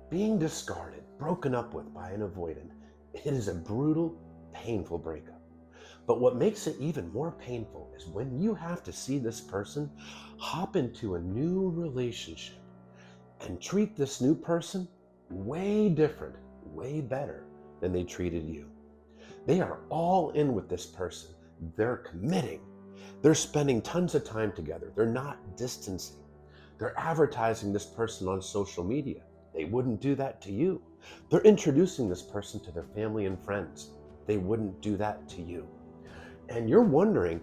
Being discarded, broken up with by an avoidant, it is a brutal, painful breakup. But what makes it even more painful is when you have to see this person hop into a new relationship and treat this new person way different, way better than they treated you. They are all in with this person. They're committing. They're spending tons of time together. They're not distancing. They're advertising this person on social media. They wouldn't do that to you. They're introducing this person to their family and friends. They wouldn't do that to you. And you're wondering,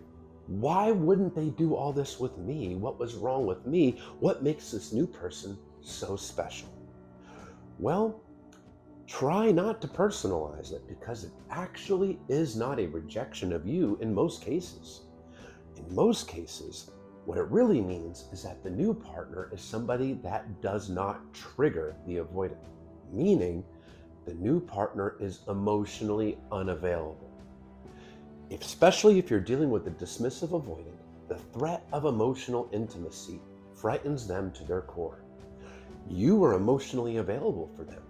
why wouldn't they do all this with me? What was wrong with me? What makes this new person so special? Well, try not to personalize it because it actually is not a rejection of you in most cases. In most cases, what it really means is that the new partner is somebody that does not trigger the avoidant, meaning the new partner is emotionally unavailable. Especially if you're dealing with a dismissive avoidant, the threat of emotional intimacy frightens them to their core. You were emotionally available for them.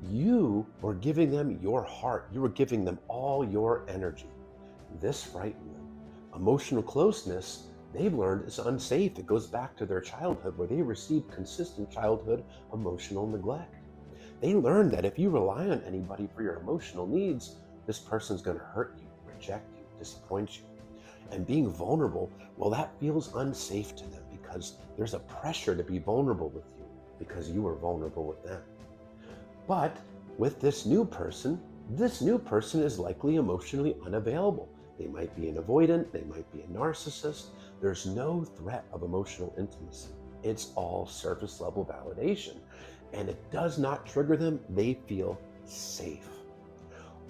You were giving them your heart. You were giving them all your energy. This frightened them. Emotional closeness, they've learned, is unsafe. It goes back to their childhood where they received consistent childhood emotional neglect. They learned that if you rely on anybody for your emotional needs, this person's going to hurt you, reject you, disappoint you. And being vulnerable, well, that feels unsafe to them because there's a pressure to be vulnerable with you because you were vulnerable with them. But with this new person is likely emotionally unavailable. They might be an avoidant, they might be a narcissist. There's no threat of emotional intimacy. It's all surface level validation, and it does not trigger them. They feel safe.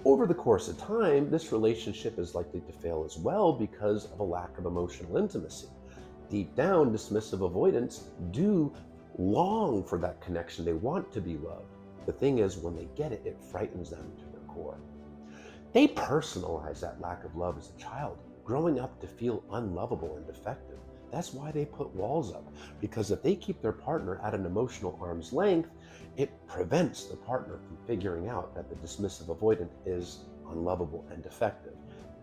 Over the course of time, this relationship is likely to fail as well because of a lack of emotional intimacy. Deep down, dismissive avoidants do long for that connection. They want to be loved. The thing is, when they get it, it frightens them to their core. They personalize that lack of love as a child, growing up to feel unlovable and defective. That's why they put walls up, because if they keep their partner at an emotional arm's length, it prevents the partner from figuring out that the dismissive avoidant is unlovable and defective,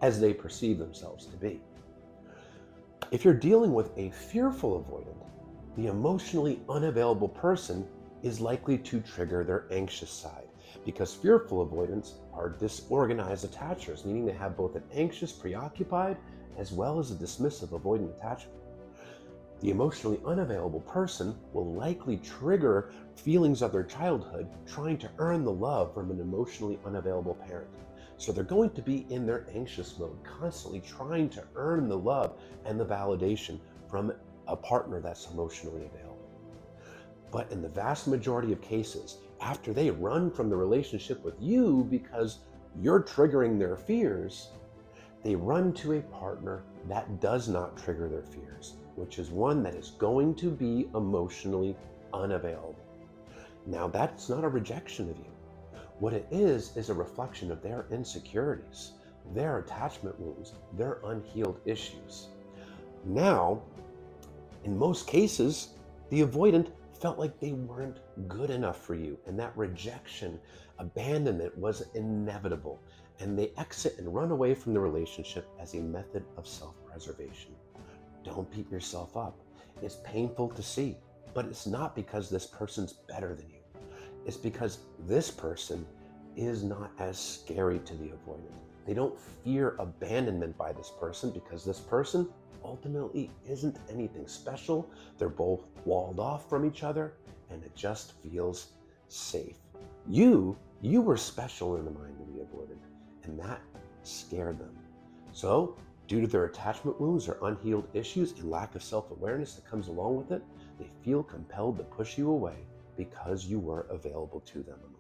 as they perceive themselves to be. If you're dealing with a fearful avoidant, the emotionally unavailable person is likely to trigger their anxious side, because fearful avoidants are disorganized attachers, meaning they have both an anxious, preoccupied, as well as a dismissive avoidant attachment. The emotionally unavailable person will likely trigger feelings of their childhood trying to earn the love from an emotionally unavailable parent. So they're going to be in their anxious mode, constantly trying to earn the love and the validation from a partner that's emotionally available. But in the vast majority of cases, after they run from the relationship with you because you're triggering their fears, they run to a partner that does not trigger their fears, which is one that is going to be emotionally unavailable. Now, that's not a rejection of you. What it is a reflection of their insecurities, their attachment wounds, their unhealed issues. Now, in most cases, the avoidant felt like they weren't good enough for you, and that rejection, abandonment was inevitable, and they exit and run away from the relationship as a method of self-preservation. Don't beat yourself up. It's painful to see, but it's not because this person's better than you. It's because this person is not as scary to the avoidant. They don't fear abandonment by this person because this person ultimately isn't anything special. They're both walled off from each other, and it just feels safe. You were special in the mind of the avoidant, and that scared them. So, due to their attachment wounds or unhealed issues and lack of self-awareness that comes along with it, they feel compelled to push you away because you were available to them emotionally.